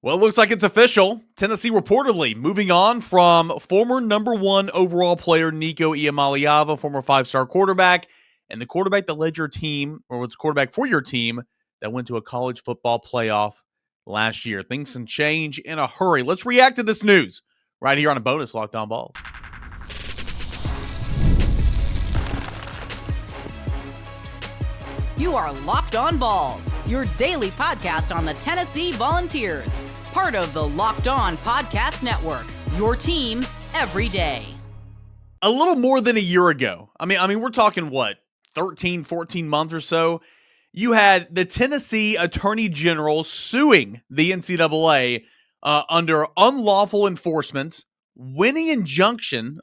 Well, it looks like it's official. Tennessee reportedly moving on from former number one overall player Nico Iamaleava, former five-star quarterback, and the quarterback that led your team, or was quarterback for your team, that went to a college football playoff last year. Things can change in a hurry. Let's react to this news right here on a bonus Locked On Vols. You are Locked On Vols, your daily podcast on the Tennessee Volunteers. Part of the Locked On Podcast Network, your team every day. A little more than a year ago, I mean, we're talking, 13, 14 months or so, you had the Tennessee Attorney General suing the NCAA under unlawful enforcement, winning injunction,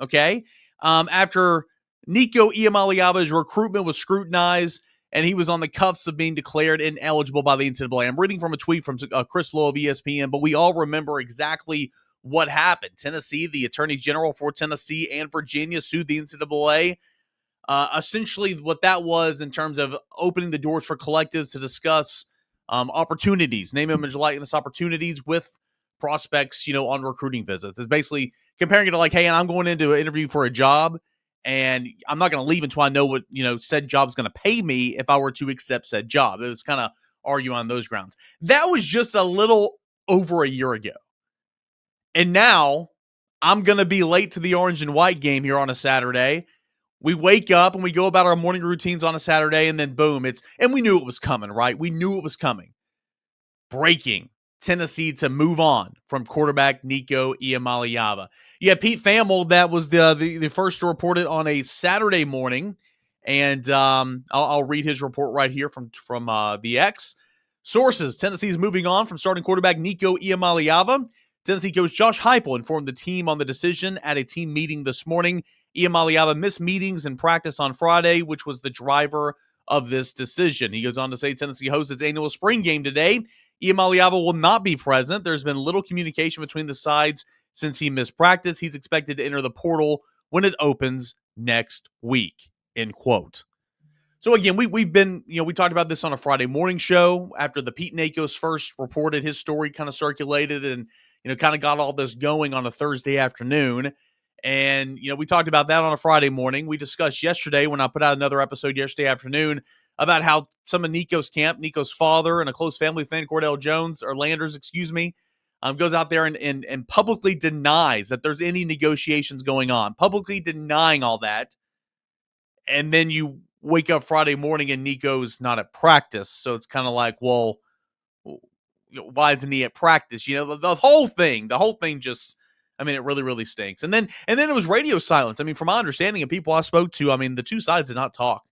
after Nico Iamaleava's recruitment was scrutinized and he was on the cuffs of being declared ineligible by the NCAA. I'm reading from a tweet from Chris Lowe of ESPN, but we all remember exactly what happened. Tennessee, the Attorney General for Tennessee and Virginia, sued the NCAA. Essentially, what that was in terms of opening the doors for collectives to discuss opportunities, name, image, likeness opportunities with prospects, on recruiting visits. It's basically comparing it to like, hey, and I'm going into an interview for a job, and I'm not going to leave until I know what, said job's going to pay me if I were to accept said job. It was kind of arguing on those grounds. That was just a little over a year ago. And now I'm going to be late to the orange and white game here on a Saturday. We wake up and we go about our morning routines on a Saturday, and then boom, and we knew it was coming, right? We knew it was coming. Breaking. Tennessee to move on from quarterback Nico Iamaleava. Yeah, Pete Thamel, that was the first to report it on a Saturday morning, and I'll read his report right here from the X. Sources: Tennessee's moving on from starting quarterback Nico Iamaleava. Tennessee coach Josh Heupel informed the team on the decision at a team meeting this morning. Iamaleava missed meetings and practice on Friday, which was the driver of this decision. He goes on to say Tennessee hosts its annual spring game today. Iamaleava will not be present. There's been little communication between the sides since he missed practice. He's expected to enter the portal when it opens next week, end quote. So again, we've been, we talked about this on a Friday morning show after the Pete Nakos first reported his story, kind of circulated and, kind of got all this going on a Thursday afternoon. And, we talked about that on a Friday morning. We discussed yesterday when I put out another episode yesterday afternoon about how some of Nico's camp, Nico's father and a close family friend, Cordell Jones, or Landers, goes out there and publicly denies that there's any negotiations going on, publicly denying all that. And then you wake up Friday morning and Nico's not at practice. So it's kind of like, well, why isn't he at practice? The whole thing just, it really, really stinks. And then it was radio silence. From my understanding of people I spoke to, the two sides did not talk.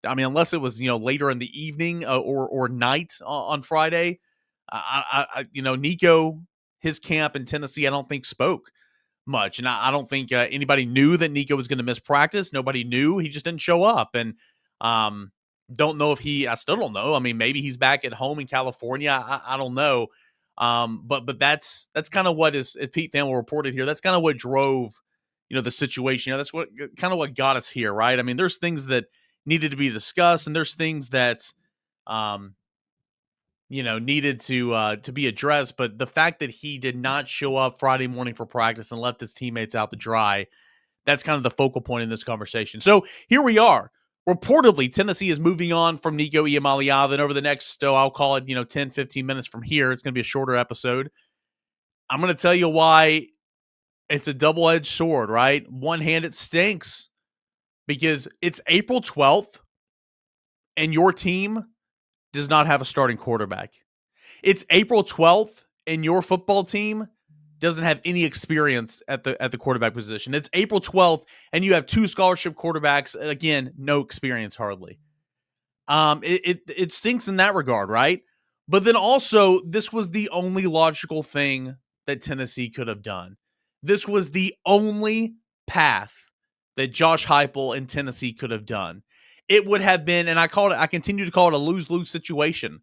Unless it was, later in the evening or night on Friday, Nico, his camp in Tennessee, I don't think spoke much. And I don't think anybody knew that Nico was going to miss practice. Nobody knew. He just didn't show up. And don't know if I still don't know. Maybe he's back at home in California. I don't know. But that's kind of what is Pete Thamel reported here. That's kind of what drove, the situation. That's what kind of what got us here, right? There's things that needed to be discussed, and there's things that, needed to be addressed. But the fact that he did not show up Friday morning for practice and left his teammates out to dry, that's kind of the focal point in this conversation. So here we are. Reportedly, Tennessee is moving on from Nico Iamaleava, and over the next, I'll call it, 10, 15 minutes from here, it's going to be a shorter episode. I'm going to tell you why it's a double-edged sword, right? One hand, it stinks because it's April 12th, and your team does not have a starting quarterback. It's April 12th, and your football team doesn't have any experience at the quarterback position. It's April 12th, and you have two scholarship quarterbacks, and again, no experience hardly. It stinks in that regard, right? But then also, this was the only logical thing that Tennessee could have done. This was the only path that Josh Heupel and Tennessee could have done. It would have been, and I continue to call it a lose-lose situation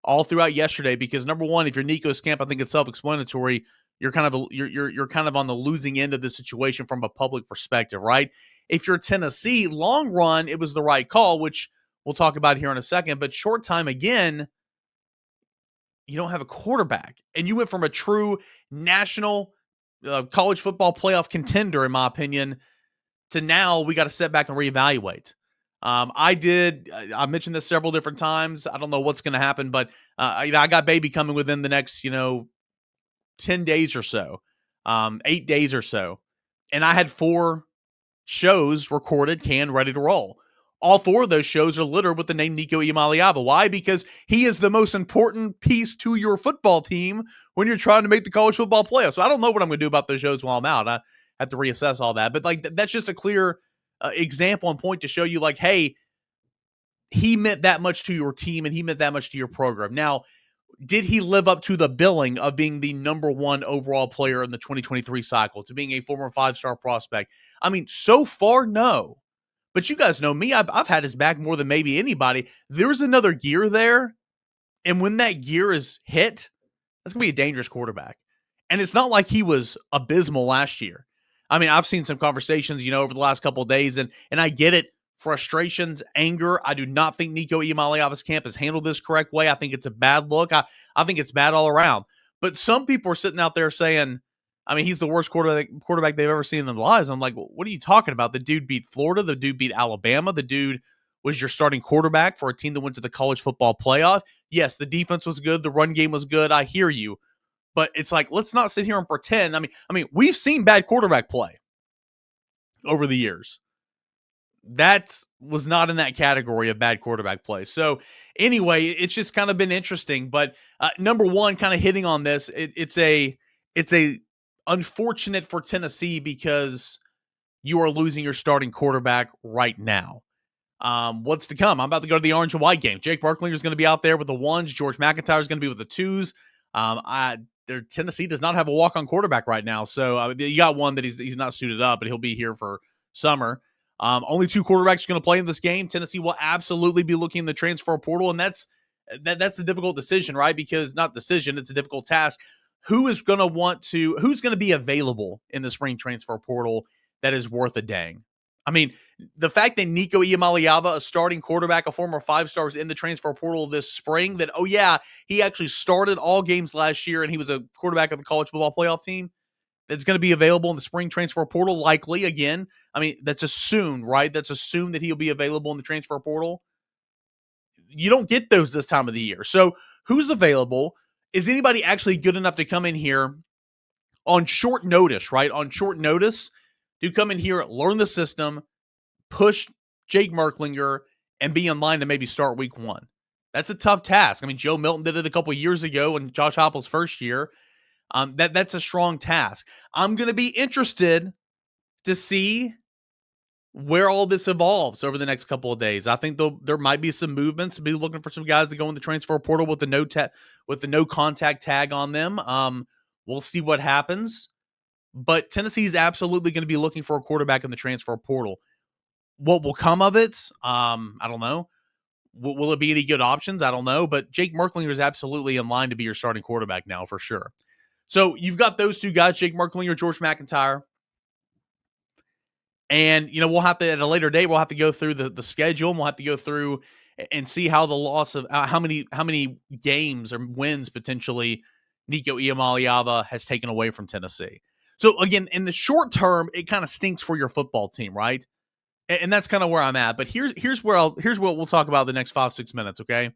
all throughout yesterday because number one, if you're Nico's camp, I think it's self-explanatory. You're kind of on the losing end of the situation from a public perspective, right? If you're Tennessee, long run, it was the right call, which we'll talk about here in a second. But short time again, you don't have a quarterback. And you went from a true national college football playoff contender, in my opinion, to now we got to step back and reevaluate. I mentioned this several different times. I don't know what's going to happen, but I got baby coming within the next 10 days or so, 8 days or so, and I had 4 shows recorded, canned, ready to roll. All 4 of those shows are littered with the name Nico Iamaleava. Why? Because he is the most important piece to your football team when you're trying to make the college football playoffs. So I don't know what I'm going to do about those shows while I'm out. I have to reassess all that. But that's just a clear example and point to show you, like, hey, he meant that much to your team and he meant that much to your program. Now, did he live up to the billing of being the number 1 overall player in the 2023 cycle, to being a former 5-star prospect? I mean, so far, no. But you guys know me. I've had his back more than maybe anybody. There's another gear there. And when that gear is hit, that's going to be a dangerous quarterback. And it's not like he was abysmal last year. I mean, I've seen some conversations, over the last couple of days, and I get it. Frustrations, anger. I do not think Nico Iamaleava's camp has handled this correct way. I think it's a bad look. I think it's bad all around. But some people are sitting out there saying, I mean, he's the worst quarterback they've ever seen in their lives. I'm like, well, what are you talking about? The dude beat Florida. The dude beat Alabama. The dude was your starting quarterback for a team that went to the college football playoff. Yes, the defense was good. The run game was good. I hear you. But it's like, let's not sit here and pretend. I mean, we've seen bad quarterback play over the years. That was not in that category of bad quarterback play. So anyway, it's just kind of been interesting. But number one, kind of hitting on this, it's a unfortunate for Tennessee because you are losing your starting quarterback right now. What's to come? I'm about to go to the orange and white game. Jake Merklinger is going to be out there with the 1s. George McIntyre is going to be with the 2s. Tennessee does not have a walk-on quarterback right now. So you got one that he's not suited up, but he'll be here for summer. Only 2 quarterbacks are going to play in this game. Tennessee will absolutely be looking in the transfer portal, and that's a difficult decision, right? Because not decision, it's a difficult task. Who's going to be available in the spring transfer portal that is worth a dang? I mean, the fact that Nico Iamaleava, a starting quarterback, a former 5-star, is in the transfer portal this spring, that, oh yeah, he actually started all games last year and he was a quarterback of the college football playoff team, that's going to be available in the spring transfer portal, likely again. I mean, that's assumed, right? That's assumed that he'll be available in the transfer portal. You don't get those this time of the year. So who's available? Is anybody actually good enough to come in here on short notice, right? On short notice to come in here, learn the system, push Jake Merklinger, and be in line to maybe start week 1? That's a tough task. I mean, Joe Milton did it a couple years ago in Josh Heupel's first year. That's a strong task. I'm going to be interested to see where all this evolves over the next couple of days. I think there might be some movements. Be looking for some guys to go in the transfer portal with the no contact tag on them. We'll see what happens. But Tennessee is absolutely going to be looking for a quarterback in the transfer portal. What will come of it? I don't know. Will it be any good options? I don't know. But Jake Merklinger is absolutely in line to be your starting quarterback now for sure. So you've got those 2 guys, Jake Merklinger, George McIntyre. And, we'll have to, at a later date, we'll have to go through the schedule, and we'll have to go through and see how the loss of how many games or wins potentially Nico Iamaleava has taken away from Tennessee. So again, in the short term, it kind of stinks for your football team, right? And that's kind of where I'm at. But here's what we'll talk about the next 5-6 minutes, okay?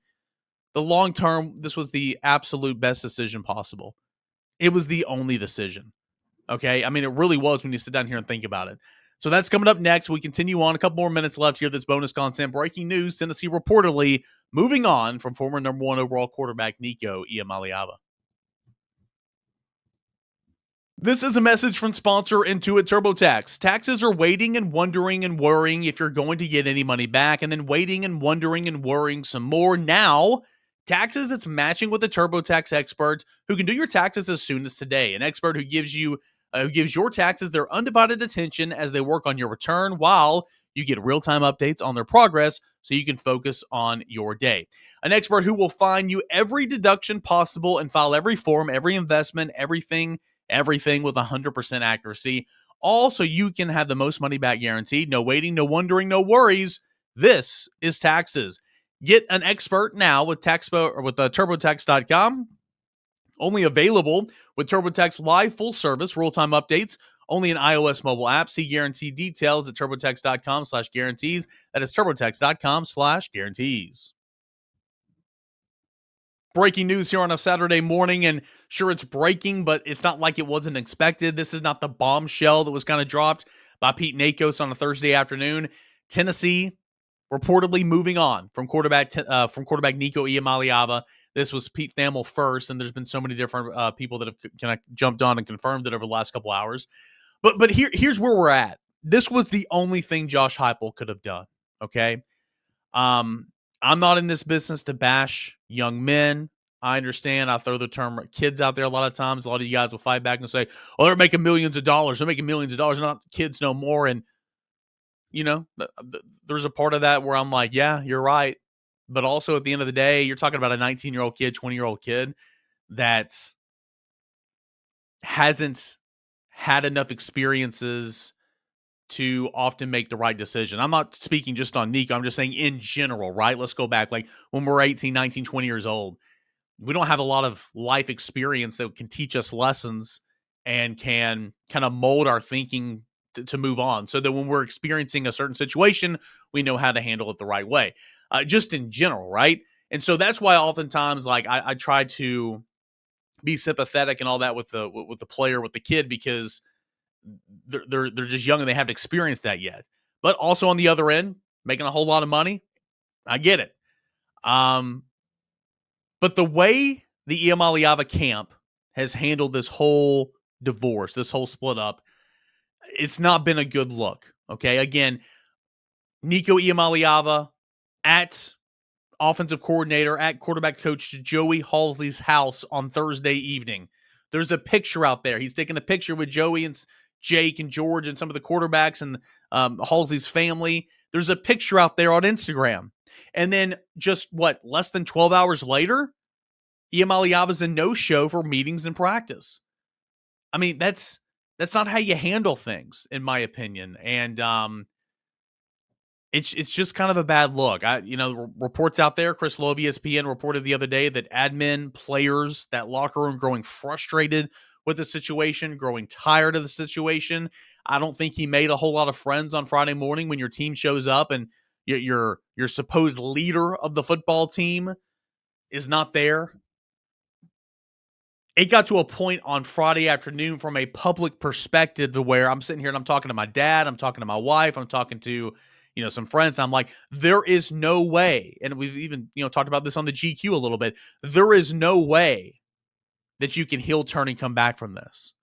The long term, this was the absolute best decision possible. It was the only decision, okay? I mean, it really was when you sit down here and think about it. So that's coming up next. We continue on. A couple more minutes left here. This bonus content. Breaking news: Tennessee reportedly moving on from former number 1 overall quarterback Nico Iamaleava. This is a message from sponsor Intuit TurboTax. Taxes are waiting and wondering and worrying if you're going to get any money back, and then waiting and wondering and worrying some more. Now, Taxes is matching with a TurboTax expert who can do your taxes as soon as today. An expert who gives your taxes their undivided attention as they work on your return, while you get real-time updates on their progress so you can focus on your day. An expert who will find you every deduction possible and file every form, every investment, everything with 100% accuracy. All so you can have the most money back guaranteed. No waiting, no wondering, no worries. This is Taxes. Get an expert now with TurboTax.com. Only available with TurboTax Live full service, real-time updates, only an iOS mobile app. See guarantee details at turbotax.com/guarantees. That is turbotax.com/guarantees. Breaking news here on a Saturday morning, and sure, it's breaking, but it's not like it wasn't expected. This is not the bombshell that was kind of dropped by Pete Nakos on a Thursday afternoon. Tennessee reportedly moving on from quarterback Nico Iamaleava. This was Pete Thamel first, and there's been so many different people that have kind of jumped on and confirmed it over the last couple hours. But here's where we're at. This was the only thing Josh Heupel could have done. Okay, I'm not in this business to bash young men. I understand. I throw the term kids out there a lot of times. A lot of you guys will fight back and say, "Oh, they're making millions of dollars. They're making millions of dollars. They're not kids no more." And there's a part of that where I'm like, yeah, you're right. But also at the end of the day, you're talking about a 19-year-old kid, 20-year-old kid that hasn't had enough experiences to often make the right decision. I'm not speaking just on Nico. I'm just saying in general, right? Let's go back. Like when we're 18, 19, 20 years old, we don't have a lot of life experience that can teach us lessons and can kind of mold our thinking to move on, so that when we're experiencing a certain situation, we know how to handle it the right way, just in general, right? And so that's why oftentimes, like, I try to be sympathetic and all that with the player, with the kid, because they're just young and they haven't experienced that yet. But also on the other end, making a whole lot of money, I get it. But the way the Iamaleava camp has handled this whole divorce, this whole split up, it's not been a good look. Okay, again, Nico Iamaleava at offensive coordinator, at quarterback coach Joey Halsey's house on Thursday evening. There's a picture out there. He's taking a picture with Joey and Jake and George and some of the quarterbacks and Halsey's family. There's a picture out there on Instagram. And then just less than 12 hours later, Iamaleava's a no-show for meetings and practice. I mean, that's not how you handle things, in my opinion. And it's just kind of a bad look. Reports out there, Chris Lowe of ESPN reported the other day that admin, players, that locker room growing frustrated with the situation, growing tired of the situation. I don't think he made a whole lot of friends on Friday morning when your team shows up and your supposed leader of the football team is not there. It got to a point on Friday afternoon from a public perspective to where I'm sitting here and I'm talking to my dad, I'm talking to my wife, I'm talking to, some friends. I'm like, there is no way. And we've even, talked about this on the GQ a little bit. There is no way that you can heel turn and come back from this.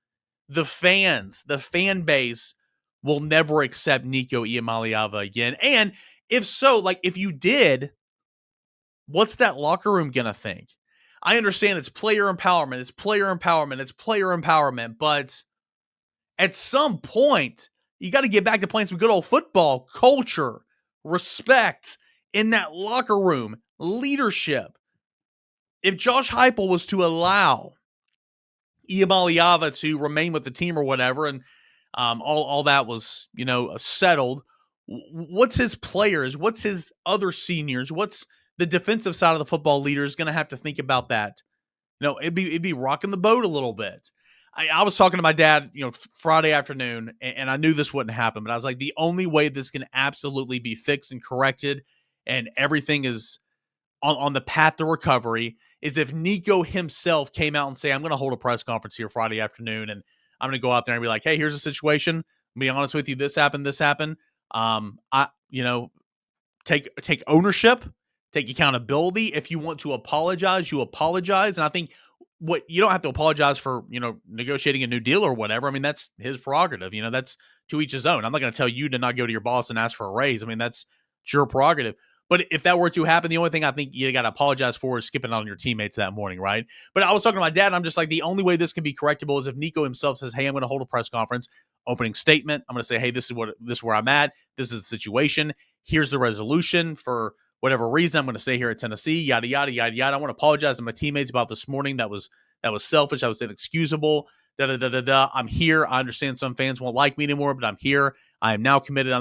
The fan base will never accept Nico Iamaleava again. And if so, if you did, what's that locker room going to think? I understand it's player empowerment, but at some point, you got to get back to playing some good old football, culture, respect in that locker room, leadership. If Josh Heupel was to allow Iamaleava to remain with the team or whatever, and all that was, settled, what's his players, what's his other seniors, what's the defensive side of the football leader is going to have to think about that? It'd be rocking the boat a little bit. I was talking to my dad, Friday afternoon, and I knew this wouldn't happen, but I was like, the only way this can absolutely be fixed and corrected and everything is on the path to recovery is if Nico himself came out and say, I'm going to hold a press conference here Friday afternoon, and I'm going to go out there and be like, hey, here's the situation. I'll be honest with you, this happened. Take ownership, take accountability. If you want to apologize, you apologize. And I think you don't have to apologize for, negotiating a new deal or whatever. I mean, that's his prerogative. That's to each his own. I'm not going to tell you to not go to your boss and ask for a raise. I mean, that's your prerogative. But if that were to happen, the only thing I think you got to apologize for is skipping on your teammates that morning, right? But I was talking to my dad, and I'm just like, the only way this can be correctable is if Nico himself says, hey, I'm going to hold a press conference, opening statement. I'm going to say, hey, this is where I'm at. This is the situation. Here's the resolution for whatever reason. I'm going to stay here at Tennessee, yada, yada, yada, yada. I want to apologize to my teammates about this morning. That was selfish. That was inexcusable. I'm here. I understand some fans won't like me anymore, but I'm here. I am now committed.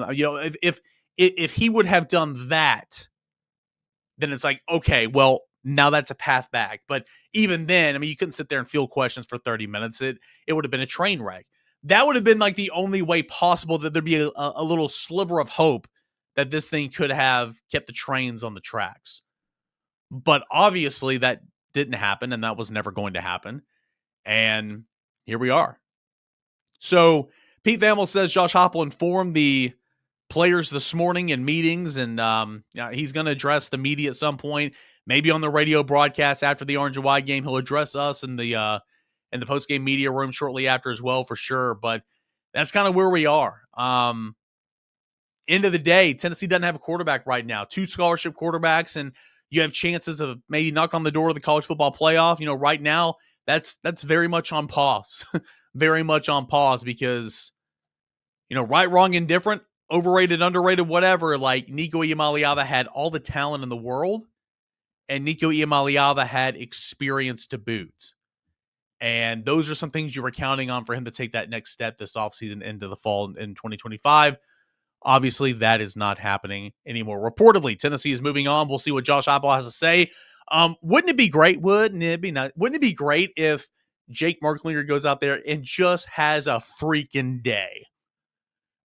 If he would have done that, then it's like, okay, well, now that's a path back. But even then, I mean, you couldn't sit there and field questions for 30 minutes. It would have been a train wreck. That would have been like the only way possible that there'd be a little sliver of hope that this thing could have kept the trains on the tracks. But obviously that didn't happen, and that was never going to happen. And here we are. So Pete Thamel says Josh Heupel informed the players this morning in meetings, and he's going to address the media at some point, maybe on the radio broadcast after the Orange and White game. He'll address us in the post-game media room shortly after as well, for sure. But that's kind of where we are. End of the day, Tennessee doesn't have a quarterback right now. 2 scholarship quarterbacks, and you have chances of maybe knock on the door of the college football playoff. You know, right now, that's very much on pause. Very much on pause because, you know, right, wrong, indifferent, overrated, underrated, whatever. Like, Nico Iamaleava had all the talent in the world, and Nico Iamaleava had experience to boot. And those are some things you were counting on for him to take that next step this offseason into the fall in 2025. Obviously, that is not happening anymore. Reportedly, Tennessee is moving on. We'll see what Josh Heupel has to say. Wouldn't it be great? Wouldn't it be great if Jake Merklinger goes out there and just has a freaking day?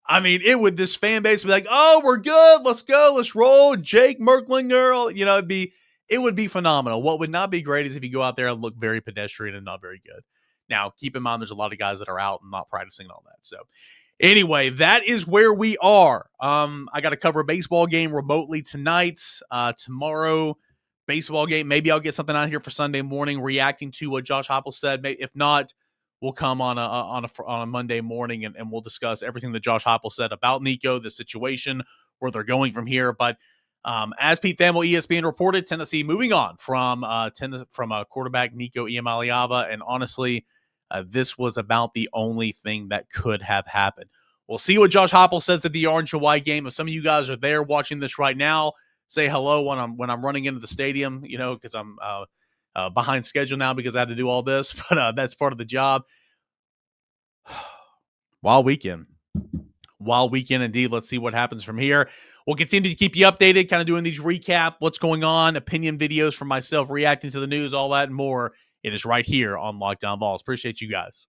I mean, this fan base would be like, oh, we're good. Let's go. Let's roll. Jake Merklinger. You know, it would be phenomenal. What would not be great is if you go out there and look very pedestrian and not very good. Now, keep in mind, there's a lot of guys that are out and not practicing and all that. So anyway, that is where we are. I got to cover a baseball game remotely tonight. Tomorrow, baseball game. Maybe I'll get something out here for Sunday morning reacting to what Josh Heupel said. If not, we'll come on a Monday morning and we'll discuss everything that Josh Heupel said about Nico, the situation, where they're going from here. But as Pete Thamel, ESPN reported, Tennessee moving on from quarterback Nico Iamaleava, and honestly, this was about the only thing that could have happened. We'll see what Josh Heupel says at the Orange and White game. If some of you guys are there watching this right now, say hello when I'm running into the stadium, you know, because I'm behind schedule now because I had to do all this, but that's part of the job. Wild weekend indeed. Let's see what happens from here. We'll continue to keep you updated, kind of doing these recap, what's going on, opinion videos from myself, reacting to the news, all that and more. It is right here on Locked On Vols. Appreciate you guys.